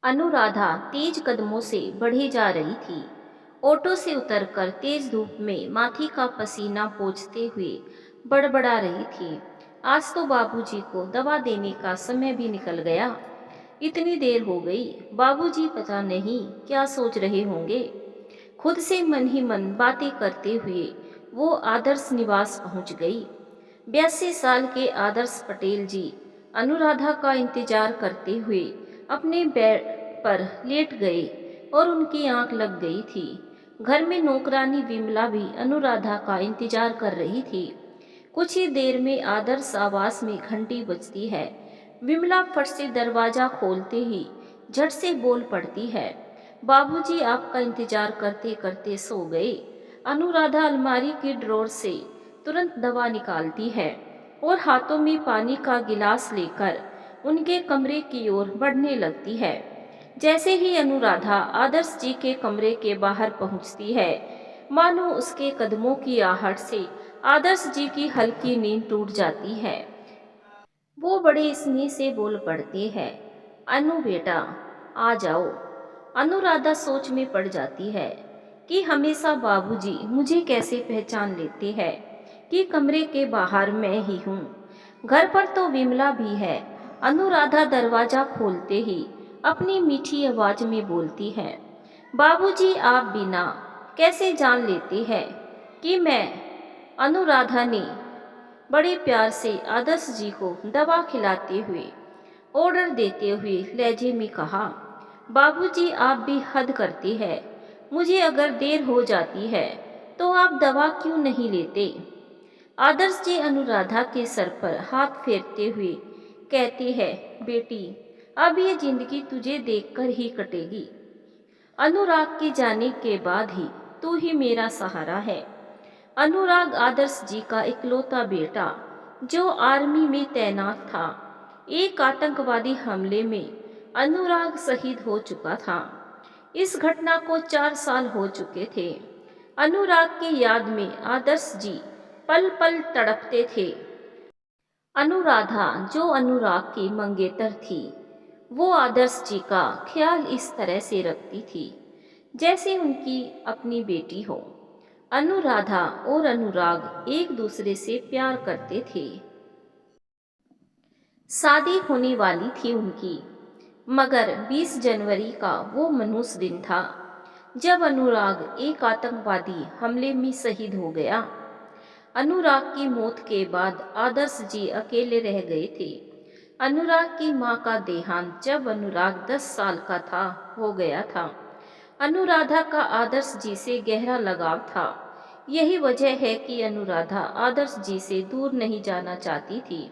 अनुराधा तेज कदमों से बढ़े जा रही थी। ऑटो से उतरकर तेज धूप में माथे का पसीना पोंछते हुए बड़बड़ा रही थी। आज तो बाबूजी को दवा देने का समय भी निकल गया। इतनी देर हो गई, बाबूजी पता नहीं क्या सोच रहे होंगे। खुद से मन ही मन बातें करते हुए वो आदर्श निवास पहुंच गई। 82 साल के आदर्श पटेल जी अनुराधा का इंतजार करते हुए अपने बेड पर लेट गए और उनकी आंख लग गई थी। घर में नौकरानी विमला भी अनुराधा का इंतजार कर रही थी। कुछ ही देर में आदर्श आवास में घंटी बजती है। विमला फट से दरवाजा खोलते ही झट से बोल पड़ती है, बाबूजी आपका इंतजार करते करते सो गए। अनुराधा अलमारी की ड्रॉर से तुरंत दवा निकालती है और हाथों में पानी का गिलास लेकर उनके कमरे की ओर बढ़ने लगती है। जैसे ही अनुराधा आदर्श जी के कमरे के बाहर पहुंचती है, मानो उसके कदमों की आहट से आदर्श जी की हल्की नींद टूट जाती है। वो बड़े स्नेह से बोल पड़ते हैं, अनु बेटा आ जाओ। अनुराधा सोच में पड़ जाती है कि हमेशा बाबूजी मुझे कैसे पहचान लेते हैं कि कमरे के बाहर मैं ही हूँ। घर पर तो विमला भी है। अनुराधा दरवाजा खोलते ही अपनी मीठी आवाज में बोलती है, बाबूजी आप बिना कैसे जान लेते हैं कि मैं। अनुराधा ने बड़े प्यार से आदर्श जी को दवा खिलाते हुए ऑर्डर देते हुए लहजे में कहा, बाबूजी आप भी हद करते हैं। मुझे अगर देर हो जाती है तो आप दवा क्यों नहीं लेते। आदर्श जी अनुराधा के सर पर हाथ फेरते हुए कहते हैं, बेटी अब ये जिंदगी तुझे देखकर ही कटेगी। अनुराग के जाने के बाद ही तू ही मेरा सहारा है। अनुराग आदर्श जी का इकलौता बेटा जो आर्मी में तैनात था। एक आतंकवादी हमले में अनुराग शहीद हो चुका था। इस घटना को 4 साल हो चुके थे। अनुराग की याद में आदर्श जी पल पल तड़पते थे। अनुराधा जो अनुराग की मंगेतर थी, वो आदर्श जी का ख्याल इस तरह से रखती थी जैसे उनकी अपनी बेटी हो। अनुराधा और अनुराग एक दूसरे से प्यार करते थे। शादी होने वाली थी उनकी, मगर 20 जनवरी का वो मनहूस दिन था जब अनुराग एक आतंकवादी हमले में शहीद हो गया। अनुराग की मौत के बाद आदर्श जी अकेले रह गए थे। अनुराग की मां का देहांत जब अनुराग 10 साल का था हो गया था। अनुराधा का आदर्श जी से गहरा लगाव था। यही वजह है कि अनुराधा आदर्श जी से दूर नहीं जाना चाहती थी।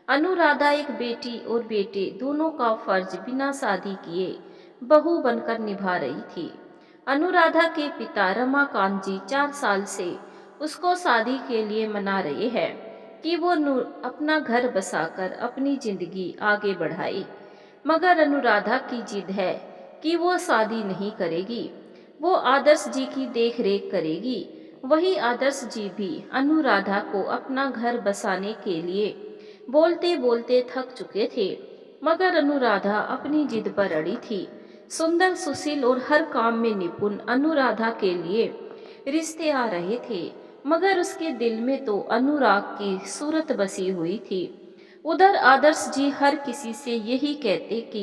अनुराधा एक बेटी और बेटे दोनों का फर्ज बिना शादी किए बहू बनकर निभा रही थी। अनुराधा के पिता रमाकांत जी 4 साल से उसको शादी के लिए मना रहे हैं कि वो अपना घर बसाकर अपनी जिंदगी आगे बढ़ाए, मगर अनुराधा की जिद है कि वो शादी नहीं करेगी, वो आदर्श जी की देख रेख करेगी। वही आदर्श जी भी अनुराधा को अपना घर बसाने के लिए बोलते बोलते थक चुके थे, मगर अनुराधा अपनी जिद पर अड़ी थी। सुंदर, सुशील और हर काम में निपुण अनुराधा के लिए रिश्ते आ रहे थे, मगर उसके दिल में तो अनुराग की सूरत बसी हुई थी। उधर आदर्श जी हर किसी से यही कहते कि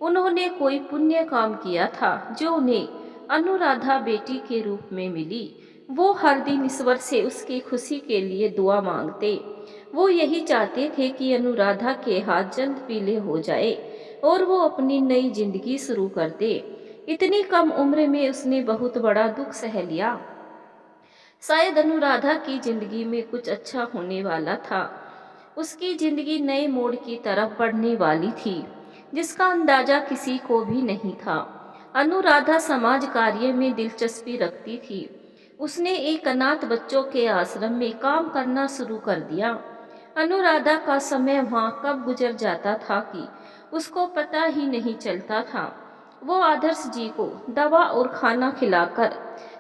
उन्होंने कोई पुण्य काम किया था जो उन्हें अनुराधा बेटी के रूप में मिली। वो हर दिन ईश्वर से उसकी खुशी के लिए दुआ मांगते। वो यही चाहते थे कि अनुराधा के हाथ जल्द पीले हो जाए और वो अपनी नई जिंदगी शुरू कर दे। इतनी कम उम्र में उसने बहुत बड़ा दुख सह लिया। शायद अनुराधा की जिंदगी में कुछ अच्छा होने वाला था। उसकी जिंदगी नए मोड़ की तरफ बढ़ने वाली थी, जिसका अंदाजा किसी को भी नहीं था। अनुराधा समाज कार्य में दिलचस्पी रखती थी। उसने एक अनाथ बच्चों के आश्रम में काम करना शुरू कर दिया। अनुराधा का समय वहां कब गुजर जाता था कि उसको पता ही नहीं चलता था। वो आदर्श जी को दवा और खाना खिलाकर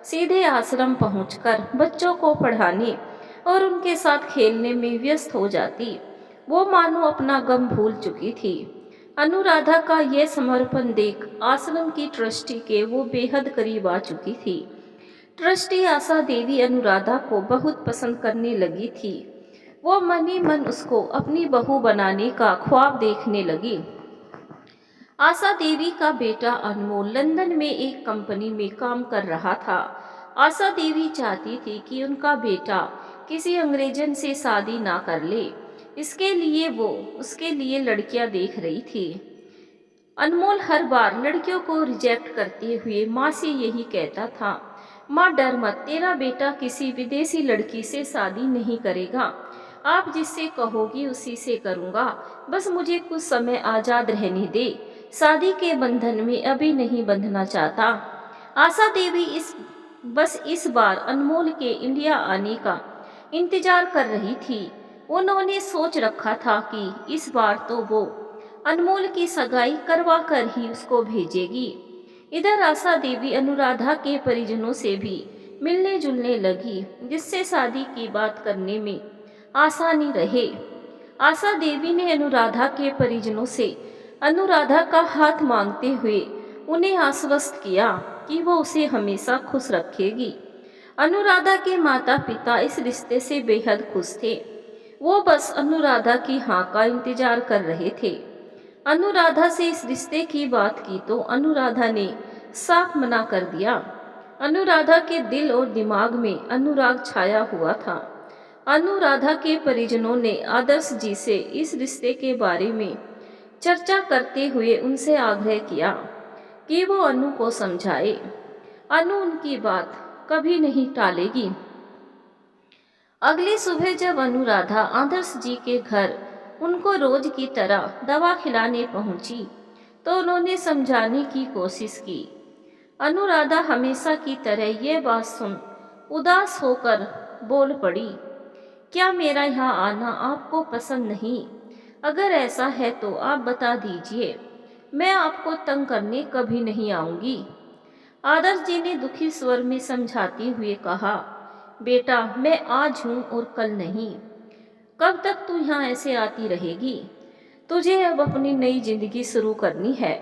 सीधे आश्रम पहुंचकर बच्चों को पढ़ाने और उनके साथ खेलने में व्यस्त हो जाती। वो मानो अपना गम भूल चुकी थी। अनुराधा का यह समर्पण देख आश्रम की ट्रस्टी के वो बेहद करीब आ चुकी थी। ट्रस्टी आशा देवी अनुराधा को बहुत पसंद करने लगी थी। वो मन ही मन उसको अपनी बहू बनाने का ख्वाब देखने लगी। आशा देवी का बेटा अनमोल लंदन में एक कंपनी में काम कर रहा था। आशा देवी चाहती थी कि उनका बेटा किसी अंग्रेजन से शादी ना कर ले। इसके लिए वो उसके लिए लड़कियां देख रही थी। अनमोल हर बार लड़कियों को रिजेक्ट करते हुए माँ से यही कहता था, माँ डर मत, तेरा बेटा किसी विदेशी लड़की से शादी नहीं करेगा। आप जिससे कहोगी उसी से करूँगा, बस मुझे कुछ समय आज़ाद रहने दे। शादी के बंधन में अभी नहीं बंधना चाहता। आशा देवी बस इस बार अनमोल के इंडिया आने का इंतजार कर रही थी। उन्होंने सोच रखा था कि इस बार तो वो अनमोल की सगाई करवा कर ही उसको भेजेगी। इधर आशा देवी अनुराधा के परिजनों से भी मिलने जुलने लगी, जिससे शादी की बात करने में आसानी रहे। आशा देवी ने अनुराधा के परिजनों से अनुराधा का हाथ मांगते हुए उन्हें आश्वस्त किया कि वो उसे हमेशा खुश रखेगी। अनुराधा के माता पिता इस रिश्ते से बेहद खुश थे। वो बस अनुराधा की हाँ का इंतजार कर रहे थे। अनुराधा से इस रिश्ते की बात की तो अनुराधा ने साफ मना कर दिया। अनुराधा के दिल और दिमाग में अनुराग छाया हुआ था। अनुराधा के परिजनों ने आदर्श जी से इस रिश्ते के बारे में चर्चा करते हुए उनसे आग्रह किया कि वो अनु को समझाए। अनु उनकी बात कभी नहीं टालेगी। अगली सुबह जब अनुराधा आदर्श जी के घर उनको रोज की तरह दवा खिलाने पहुंची तो उन्होंने समझाने की कोशिश की। अनुराधा हमेशा की तरह ये बात सुन उदास होकर बोल पड़ी, क्या मेरा यहाँ आना आपको पसंद नहीं? अगर ऐसा है तो आप बता दीजिए, मैं आपको तंग करने कभी नहीं आऊंगी। आदर्श जी ने दुखी स्वर में समझाते हुए कहा, बेटा मैं आज हूँ और कल नहीं। कब तक तू यहाँ ऐसे आती रहेगी? तुझे अब अपनी नई जिंदगी शुरू करनी है।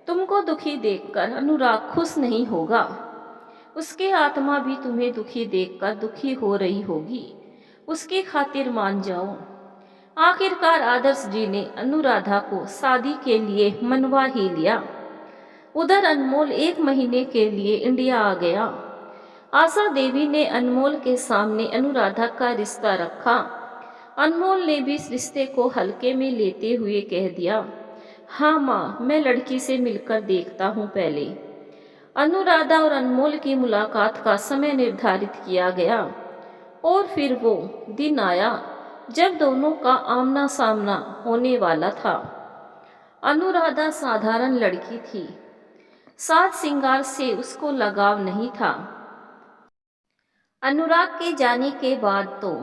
तुमको दुखी देखकर अनुराग खुश नहीं होगा। उसके आत्मा भी तुम्हें दुखी देखकर दुखी हो रही होगी। उसकी खातिर मान जाओ। आखिरकार आदर्श जी ने अनुराधा को शादी के लिए मनवा ही लिया। उधर अनमोल 1 महीने के लिए इंडिया आ गया। आशा देवी ने अनमोल के सामने अनुराधा का रिश्ता रखा। अनमोल ने भी इस रिश्ते को हल्के में लेते हुए कह दिया, हाँ माँ, मैं लड़की से मिलकर देखता हूँ पहले। अनुराधा और अनमोल की मुलाकात का समय निर्धारित किया गया और फिर वो दिन आया जब दोनों का आमना सामना होने वाला था। अनुराधा साधारण लड़की थी। साज श्रृंगार से उसको लगाव नहीं था। अनुराग के जाने के बाद तो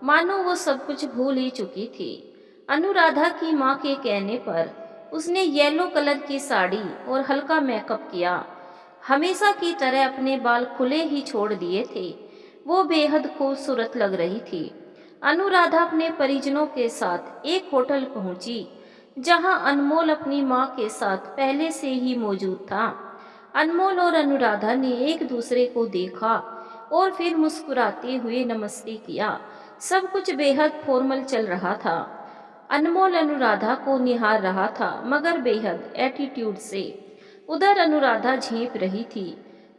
मानो वो सब कुछ भूल ही चुकी थी। अनुराधा की माँ के कहने पर उसने येलो कलर की साड़ी और हल्का मेकअप किया। हमेशा की तरह अपने बाल खुले ही छोड़ दिए थे। वो बेहद खूबसूरत लग रही थी। अनुराधा अपने परिजनों के साथ एक होटल पहुंची, जहां अनमोल अपनी माँ के साथ पहले से ही मौजूद था। अनमोल और अनुराधा ने एक दूसरे को देखा और फिर मुस्कुराते हुए नमस्ते किया। सब कुछ बेहद फॉर्मल चल रहा था। अनमोल अनुराधा को निहार रहा था, मगर बेहद एटीट्यूड से। उधर अनुराधा झेप रही थी।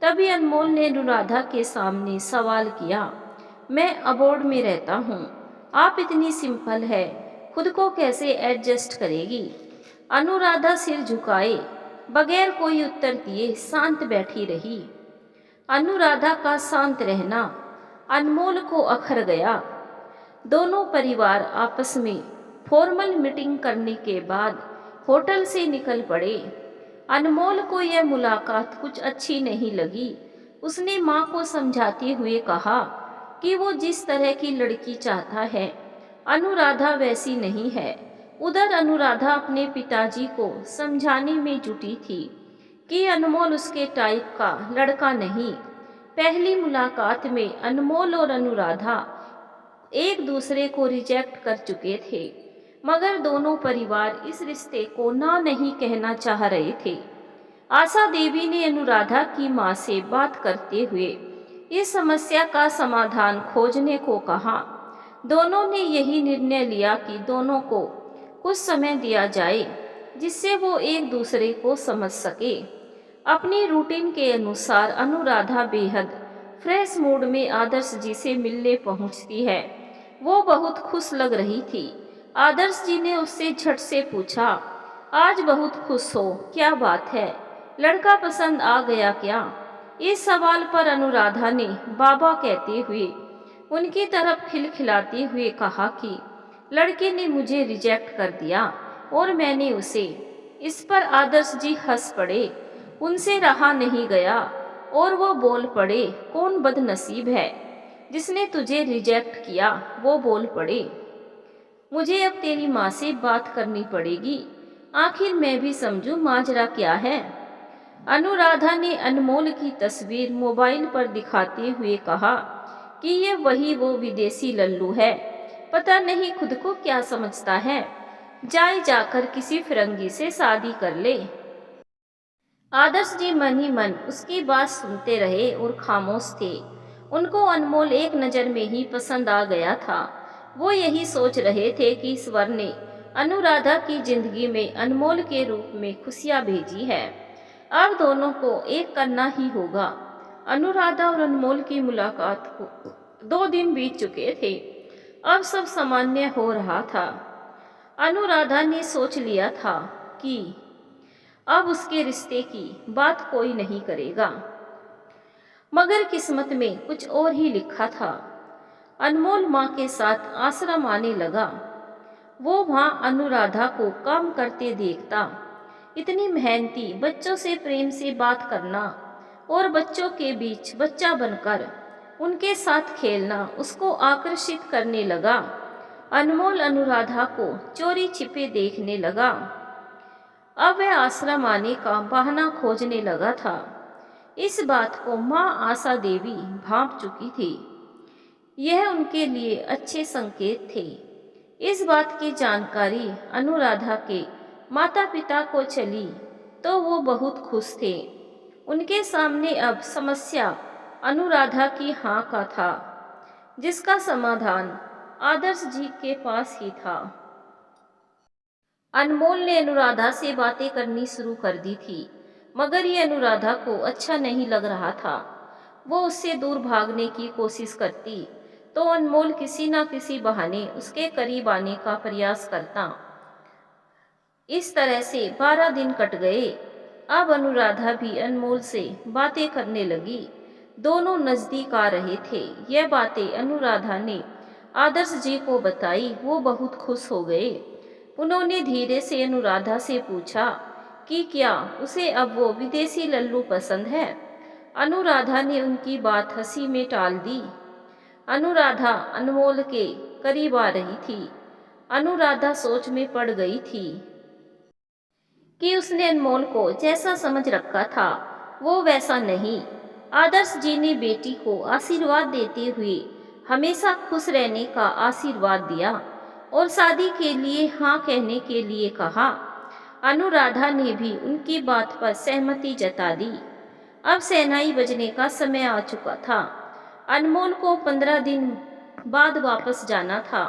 तभी अनमोल ने अनुराधा के सामने सवाल किया, मैं अबोर्ड में रहता हूँ, आप इतनी सिंपल है, खुद को कैसे एडजस्ट करेगी? अनुराधा सिर झुकाए बगैर कोई उत्तर दिए शांत बैठी रही। अनुराधा का शांत रहना अनमोल को अखर गया। दोनों परिवार आपस में फॉर्मल मीटिंग करने के बाद होटल से निकल पड़े। अनमोल को यह मुलाकात कुछ अच्छी नहीं लगी। उसने माँ को समझाते हुए कहा कि वो जिस तरह की लड़की चाहता है अनुराधा वैसी नहीं है। उधर अनुराधा अपने पिताजी को समझाने में जुटी थी कि अनमोल उसके टाइप का लड़का नहीं। पहली मुलाकात में अनमोल और अनुराधा एक दूसरे को रिजेक्ट कर चुके थे, मगर दोनों परिवार इस रिश्ते को ना नहीं कहना चाह रहे थे। आशा देवी ने अनुराधा की मां से बात करते हुए इस समस्या का समाधान खोजने को कहा। दोनों ने यही निर्णय लिया कि दोनों को कुछ समय दिया जाए जिससे वो एक दूसरे को समझ सके। अपनी रूटीन के अनुसार अनुराधा बेहद फ्रेश मूड में आदर्श जी से मिलने पहुंचती है। वो बहुत खुश लग रही थी। आदर्श जी ने उससे झट से पूछा, आज बहुत खुश हो, क्या बात है? लड़का पसंद आ गया क्या? इस सवाल पर अनुराधा ने बाबा कहते हुए उनकी तरफ खिलखिलाते हुए कहा कि लड़के ने मुझे रिजेक्ट कर दिया और मैंने उसे। इस पर आदर्श जी हंस पड़े। उनसे रहा नहीं गया और वो बोल पड़े, कौन बदनसीब है जिसने तुझे रिजेक्ट किया? वो बोल पड़े, मुझे अब तेरी माँ से बात करनी पड़ेगी, आखिर मैं भी समझूं माजरा क्या है। अनुराधा ने अनमोल की तस्वीर मोबाइल पर दिखाते हुए कहा कि ये वही वो विदेशी लल्लू है, पता नहीं खुद को क्या समझता है, जाए जाकर किसी फिरंगी से शादी कर ले। आदर्श जी मन ही मन उसकी बात सुनते रहे और खामोश थे। उनको अनमोल एक नज़र में ही पसंद आ गया था। वो यही सोच रहे थे कि ईश्वर ने अनुराधा की जिंदगी में अनमोल के रूप में खुशियां भेजी है। अब दोनों को एक करना ही होगा। अनुराधा और अनमोल की मुलाकात को 2 दिन बीत चुके थे। अब सब सामान्य हो रहा था। अनुराधा ने सोच लिया था कि अब उसके रिश्ते की बात कोई नहीं करेगा, मगर किस्मत में कुछ और ही लिखा था। अनमोल माँ के साथ आश्रम आने लगा। वो वहाँ अनुराधा को काम करते देखता। इतनी मेहनती बच्चों से प्रेम से बात करना और बच्चों के बीच बच्चा बनकर उनके साथ खेलना उसको आकर्षित करने लगा। अनमोल अनुराधा को चोरी छिपे देखने लगा। अब वह आश्रम आने का बहाना खोजने लगा था। इस बात को माँ आशा देवी भांप चुकी थी। यह उनके लिए अच्छे संकेत थे। इस बात की जानकारी अनुराधा के माता पिता को चली तो वो बहुत खुश थे। उनके सामने अब समस्या अनुराधा की हाँ का था, जिसका समाधान आदर्श जी के पास ही था। अनमोल ने अनुराधा से बातें करनी शुरू कर दी थी, मगर ये अनुराधा को अच्छा नहीं लग रहा था। वो उससे दूर भागने की कोशिश करती तो अनमोल किसी न किसी बहाने उसके करीब आने का प्रयास करता। इस तरह से 12 दिन कट गए। अब अनुराधा भी अनमोल से बातें करने लगी। दोनों नजदीक आ रहे थे। यह बातें अनुराधा ने आदर्श जी को बताई। वो बहुत खुश हो गए। उन्होंने धीरे से अनुराधा से पूछा कि क्या उसे अब वो विदेशी लल्लू पसंद है। अनुराधा ने उनकी बात हंसी में टाल दी। अनुराधा अनमोल के करीब आ रही थी। अनुराधा सोच में पड़ गई थी कि उसने अनमोल को जैसा समझ रखा था वो वैसा नहीं। आदर्श जी ने बेटी को आशीर्वाद देते हुए हमेशा खुश रहने का आशीर्वाद दिया और शादी के लिए हाँ कहने के लिए कहा। अनुराधा ने भी उनकी बात पर सहमति जता दी। अब शहनाई बजने का समय आ चुका था। अनमोल को 15 दिन बाद वापस जाना था।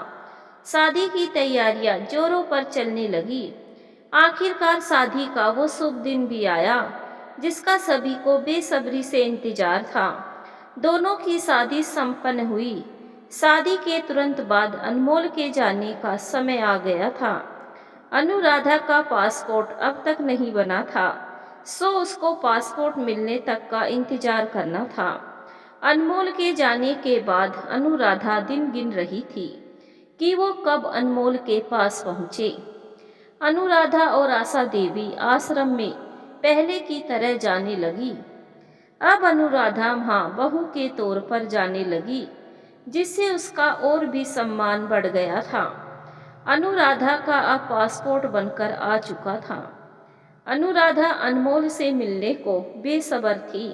शादी की तैयारियां जोरों पर चलने लगी। आखिरकार शादी का वो शुभ दिन भी आया, जिसका सभी को बेसब्री से इंतजार था। दोनों की शादी संपन्न हुई। शादी के तुरंत बाद अनमोल के जाने का समय आ गया था। अनुराधा का पासपोर्ट अब तक नहीं बना था, सो उसको पासपोर्ट मिलने तक का इंतजार करना था। अनमोल के जाने के बाद अनुराधा दिन गिन रही थी कि वो कब अनमोल के पास पहुँचे। अनुराधा और आशा देवी आश्रम में पहले की तरह जाने लगी। अब अनुराधा वहाँ बहू के तौर पर जाने लगी, जिससे उसका और भी सम्मान बढ़ गया था। अनुराधा का अब पासपोर्ट बनकर आ चुका था। अनुराधा अनमोल से मिलने को बेसब्र थी।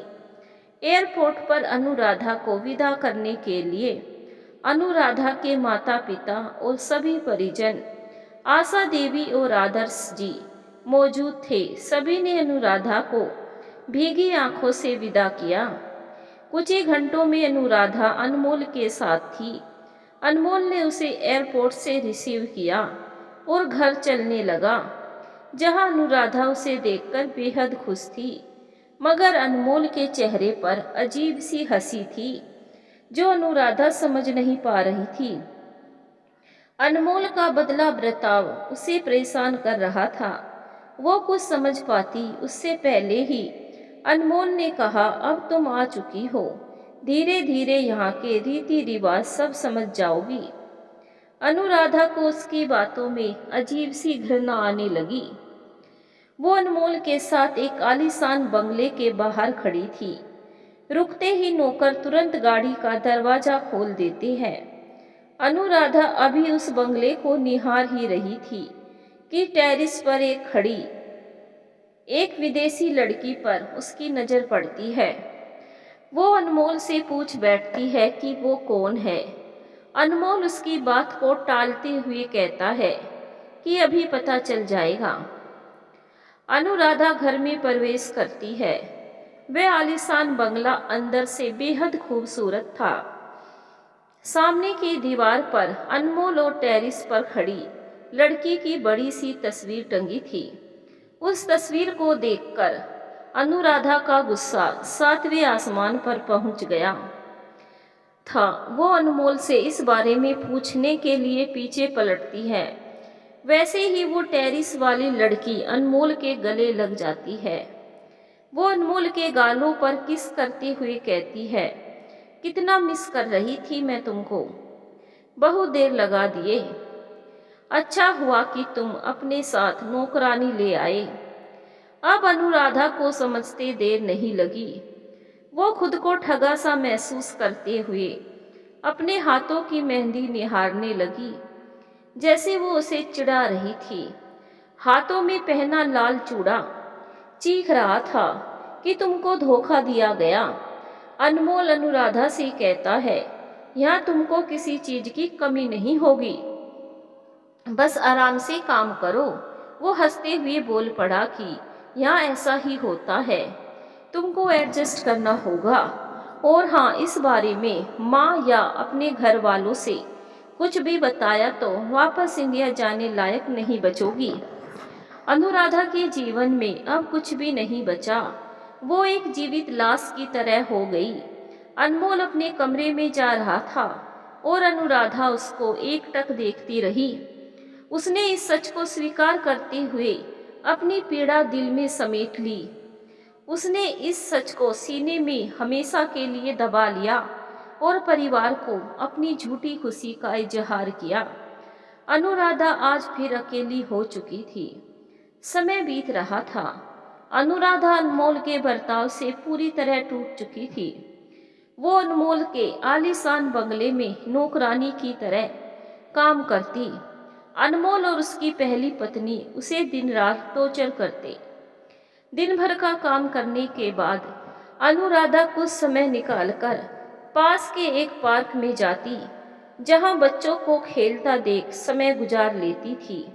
एयरपोर्ट पर अनुराधा को विदा करने के लिए अनुराधा के माता पिता और सभी परिजन आशा देवी और आदर्श जी मौजूद थे। सभी ने अनुराधा को भीगी आंखों से विदा किया। कुछ ही घंटों में अनुराधा अनमोल के साथ थी। अनमोल ने उसे एयरपोर्ट से रिसीव किया और घर चलने लगा, जहां अनुराधा उसे देखकर बेहद खुश थी। मगर अनमोल के चेहरे पर अजीब सी हंसी थी, जो अनुराधा समझ नहीं पा रही थी। अनमोल का बदला बर्ताव उसे परेशान कर रहा था। वो कुछ समझ पाती उससे पहले ही अनमोल ने कहा, अब तुम आ चुकी हो, धीरे धीरे यहाँ के रीति रिवाज सब समझ जाओगी। अनुराधा को उसकी बातों में अजीब सी घृणा आने लगी। वो अनमोल के साथ एक आलीशान बंगले के बाहर खड़ी थी। रुकते ही नौकर तुरंत गाड़ी का दरवाजा खोल देते हैं। अनुराधा अभी उस बंगले को निहार ही रही थी कि टेरिस पर एक विदेशी लड़की पर उसकी नजर पड़ती है। वो अनमोल से पूछ बैठती है कि वो कौन है। अनमोल उसकी बात को टालते हुए कहता है कि अभी पता चल जाएगा। अनुराधा घर में प्रवेश करती है। वह आलीशान बंगला अंदर से बेहद खूबसूरत था। सामने की दीवार पर अनमोल और टेरिस पर खड़ी लड़की की बड़ी सी तस्वीर टंगी थी। उस तस्वीर को देखकर अनुराधा का गुस्सा 7वें आसमान पर पहुंच गया था। वो अनमोल से इस बारे में पूछने के लिए पीछे पलटती है। वैसे ही वो टेरिस वाली लड़की अनमोल के गले लग जाती है। वो अनमोल के गालों पर किस करते हुए कहती है, कितना मिस कर रही थी मैं तुमको, बहुत देर लगा दिए। अच्छा हुआ कि तुम अपने साथ नौकरानी ले आए। अब अनुराधा को समझते देर नहीं लगी। वो खुद को ठगा सा महसूस करते हुए अपने हाथों की मेहंदी निहारने लगी, जैसे वो उसे चिढ़ा रही थी। हाथों में पहना लाल चूड़ा चीख रहा था कि तुमको धोखा दिया गया। अनमोल अनुराधा से कहता है, यहाँ तुमको किसी चीज की कमी नहीं होगी, बस आराम से काम करो। वो हंसते हुए बोल पड़ा कि यहाँ ऐसा ही होता है, तुमको एडजस्ट करना होगा। और हाँ, इस बारे में माँ या अपने घर वालों से कुछ भी बताया तो वापस इंडिया जाने लायक नहीं बचोगी। अनुराधा के जीवन में अब कुछ भी नहीं बचा। वो एक जीवित लाश की तरह हो गई। अनमोल अपने कमरे में जा रहा था और अनुराधा उसको एकटक देखती रही। उसने इस सच को स्वीकार करते हुए अपनी पीड़ा दिल में समेट ली। उसने इस सच को सीने में हमेशा के लिए दबा लिया और परिवार को अपनी झूठी खुशी का इजहार किया। अनुराधा आज फिर अकेली हो चुकी थी। समय बीत रहा था। अनुराधा अनमोल के बर्ताव से पूरी तरह टूट चुकी थी। वो अनमोल के आलीशान बंगले में नौकरानी की तरह काम करती। अनमोल और उसकी पहली पत्नी उसे दिन रात टॉर्चर करते। दिन भर का काम करने के बाद अनुराधा कुछ समय निकालकर पास के एक पार्क में जाती, जहां बच्चों को खेलता देख समय गुजार लेती थी।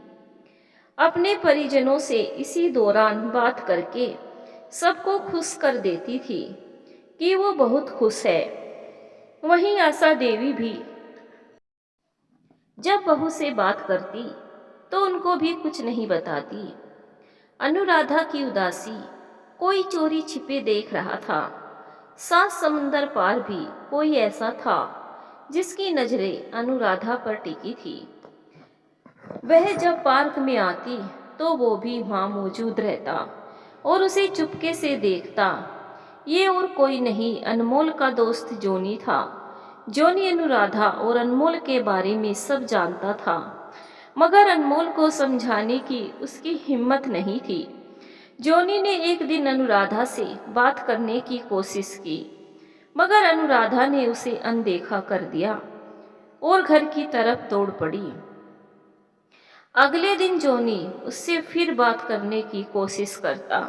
अपने परिजनों से इसी दौरान बात करके सबको खुश कर देती थी कि वो बहुत खुश है। वहीं आशा देवी भी जब बहू से बात करती तो उनको भी कुछ नहीं बताती। अनुराधा की उदासी कोई चोरी छिपे देख रहा था। 7 समुंदर पार भी कोई ऐसा था जिसकी नजरें अनुराधा पर टिकी थी। वह जब पार्क में आती तो वो भी वहां मौजूद रहता और उसे चुपके से देखता। ये और कोई नहीं, अनमोल का दोस्त जॉनी था। जॉनी अनुराधा और अनमोल के बारे में सब जानता था, मगर अनमोल को समझाने की उसकी हिम्मत नहीं थी। जॉनी ने एक दिन अनुराधा से बात करने की कोशिश की, मगर अनुराधा ने उसे अनदेखा कर दिया और घर की तरफ दौड़ पड़ी। अगले दिन जॉनी उससे फिर बात करने की कोशिश करता।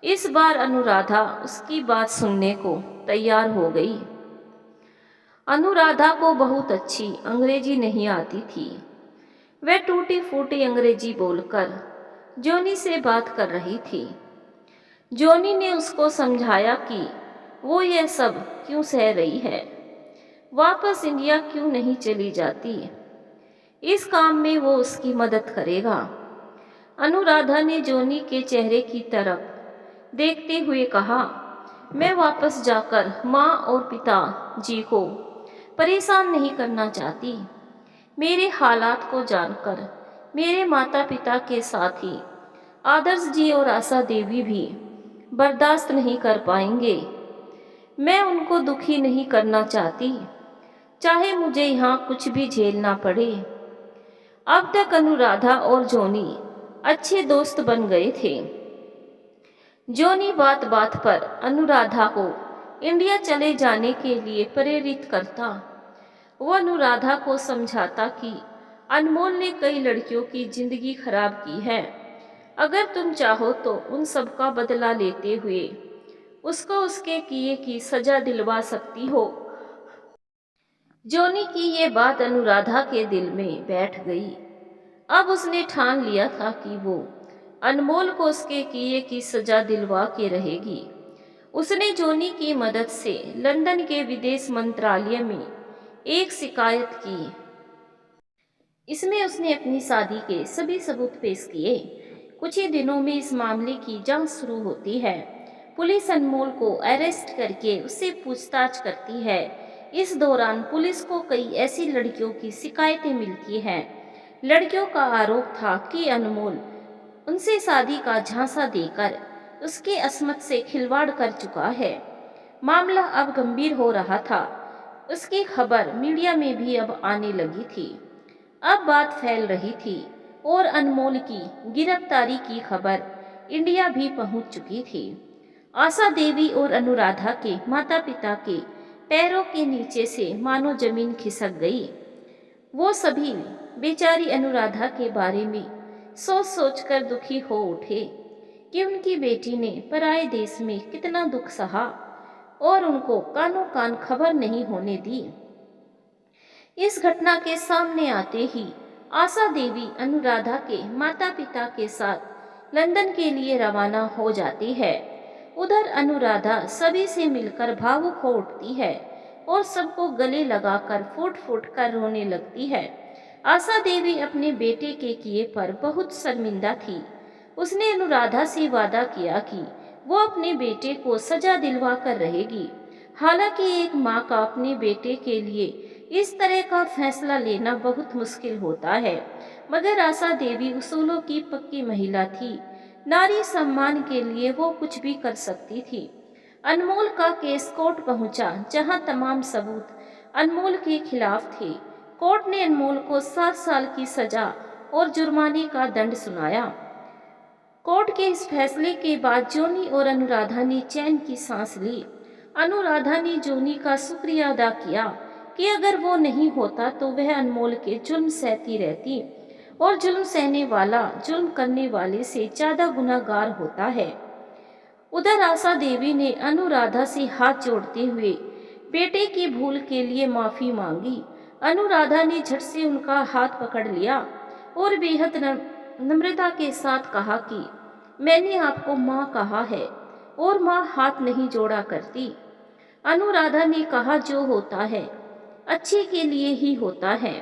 इस बार अनुराधा उसकी बात सुनने को तैयार हो गई। अनुराधा को बहुत अच्छी अंग्रेजी नहीं आती थी। वह टूटी फूटी अंग्रेजी बोलकर जोनी से बात कर रही थी। जोनी ने उसको समझाया कि वो यह सब क्यों सह रही है, वापस इंडिया क्यों नहीं चली जाती। इस काम में वो उसकी मदद करेगा। अनुराधा ने जोनी के चेहरे की तरफ देखते हुए कहा, मैं वापस जाकर माँ और पिता जी को परेशान नहीं करना चाहती। मेरे हालात को जानकर मेरे माता पिता के साथ ही आदर्श जी और आशा देवी भी बर्दाश्त नहीं कर पाएंगे। मैं उनको दुखी नहीं करना चाहती, चाहे मुझे यहाँ कुछ भी झेलना पड़े। अब तक अनुराधा और जोनी अच्छे दोस्त बन गए थे। जोनी बात बात पर अनुराधा को इंडिया चले जाने के लिए प्रेरित करता। वो अनुराधा को समझाता कि अनमोल ने कई लड़कियों की जिंदगी खराब की है। अगर तुम चाहो तो उन सब का बदला लेते हुए उसको उसके किए की सजा दिलवा सकती हो। जोनी की ये बात अनुराधा के दिल में बैठ गई। अब उसने ठान लिया था कि वो अनमोल को उसके किए की सजा दिलवा के रहेगी। उसने जोनी की मदद से लंदन के विदेश मंत्रालय में एक शिकायत की। इसमें उसने अपनी शादी के सभी सबूत पेश किए। कुछ ही दिनों में इस मामले की जांच शुरू होती है। पुलिस अनमोल को अरेस्ट करके उससे पूछताछ करती है। इस दौरान पुलिस को कई ऐसी लड़कियों की शिकायतें मिलती हैं। लड़कियों का आरोप था कि अनमोल उनसे शादी का झांसा देकर उसकी अस्मत से खिलवाड़ कर चुका है। मामला अब गंभीर हो रहा था। उसकी खबर मीडिया में भी अब आने लगी थी। अब बात फैल रही थी और अनमोल की गिरफ्तारी की खबर इंडिया भी पहुंच चुकी थी। आशा देवी और अनुराधा के माता पिता के पैरों के नीचे से मानो जमीन खिसक गई। वो सभी बेचारी अनुराधा के बारे में सोच सोच कर दुखी हो उठे कि उनकी बेटी ने पराए देश में कितना दुख सहा और उनको कानों कान खबर नहीं होने दी। इस घटना के सामने आते ही आशा देवी अनुराधा के माता पिता के साथ लंदन के लिए रवाना हो जाती है। उधर अनुराधा सभी से मिलकर भावुक हो उठती है और सबको गले लगाकर फूट फूट कर रोने लगती है। आशा देवी अपने बेटे के किए पर बहुत शर्मिंदा थी। उसने अनुराधा से वादा किया कि वो अपने बेटे को सजा दिलवा कर रहेगी। हालांकि एक माँ का अपने बेटे के लिए इस तरह का फैसला लेना बहुत मुश्किल होता है, मगर आशा देवी उसूलों की पक्की महिला थी। नारी सम्मान के लिए वो कुछ भी कर सकती थी। अनमोल का केस कोर्ट पहुंचा, जहां तमाम सबूत अनमोल के खिलाफ थे। कोर्ट ने अनमोल को 7 साल की सजा और जुर्माने का दंड सुनाया। कोर्ट के इस फैसले के बाद जोनी और अनुराधा ने चैन की सांस ली। अनुराधा ने जोनी का शुक्रिया अदा किया कि अगर वो नहीं होता तो वह अनमोल के जुल्म सहती रहती, और जुल्म सहने वाला जुल्म करने वाले से ज्यादा गुनाहगार होता है। उधर आशा देवी ने अनुराधा से हाथ जोड़ते हुए बेटे की भूल के लिए माफी मांगी। अनुराधा ने झट से उनका हाथ पकड़ लिया और बेहद नम्रता के साथ कहा कि मैंने आपको माँ कहा है और माँ हाथ नहीं जोड़ा करती। अनुराधा ने कहा, जो होता है अच्छे के लिए ही होता है।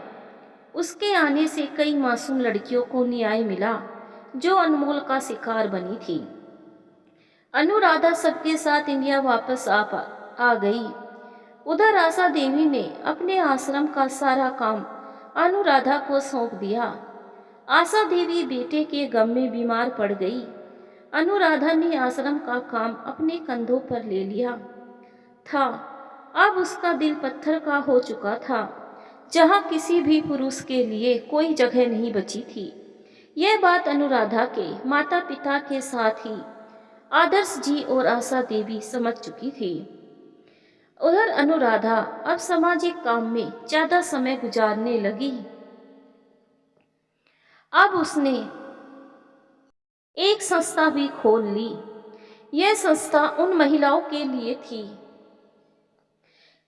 उसके आने से कई मासूम लड़कियों को न्याय मिला जो अनमोल का शिकार बनी थी। अनुराधा सबके साथ इंडिया वापस आ गई। उधर आशा देवी ने अपने आश्रम का सारा काम अनुराधा को सौंप दिया। आशा देवी बेटे के गम में बीमार पड़ गई। अनुराधा ने आश्रम का काम अपने कंधों पर ले लिया था। अब उसका दिल पत्थर का हो चुका था, जहां किसी भी पुरुष के लिए कोई जगह नहीं बची थी। यह बात अनुराधा के माता पिता के साथ ही आदर्श जी और आशा देवी समझ चुकी थी। उधर अनुराधा अब सामाजिक काम में ज्यादा समय गुजारने लगी। अब उसने एक संस्था भी खोल ली। यह संस्था उन महिलाओं के लिए थी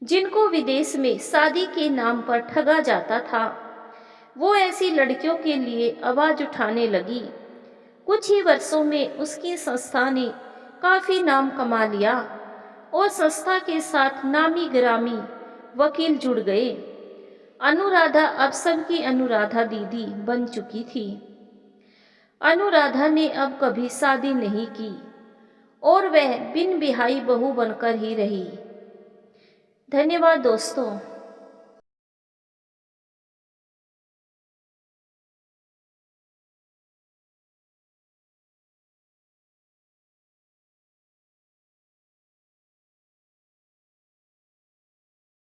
जिनको विदेश में शादी के नाम पर ठगा जाता था। वो ऐसी लड़कियों के लिए आवाज़ उठाने लगी। कुछ ही वर्षों में उसकी संस्था ने काफ़ी नाम कमा लिया और संस्था के साथ नामी गिरामी वकील जुड़ गए। अनुराधा अब सबकी अनुराधा दीदी बन चुकी थी। अनुराधा ने अब कभी शादी नहीं की और वह बिन बिहाई बहू बनकर ही रही। धन्यवाद दोस्तों।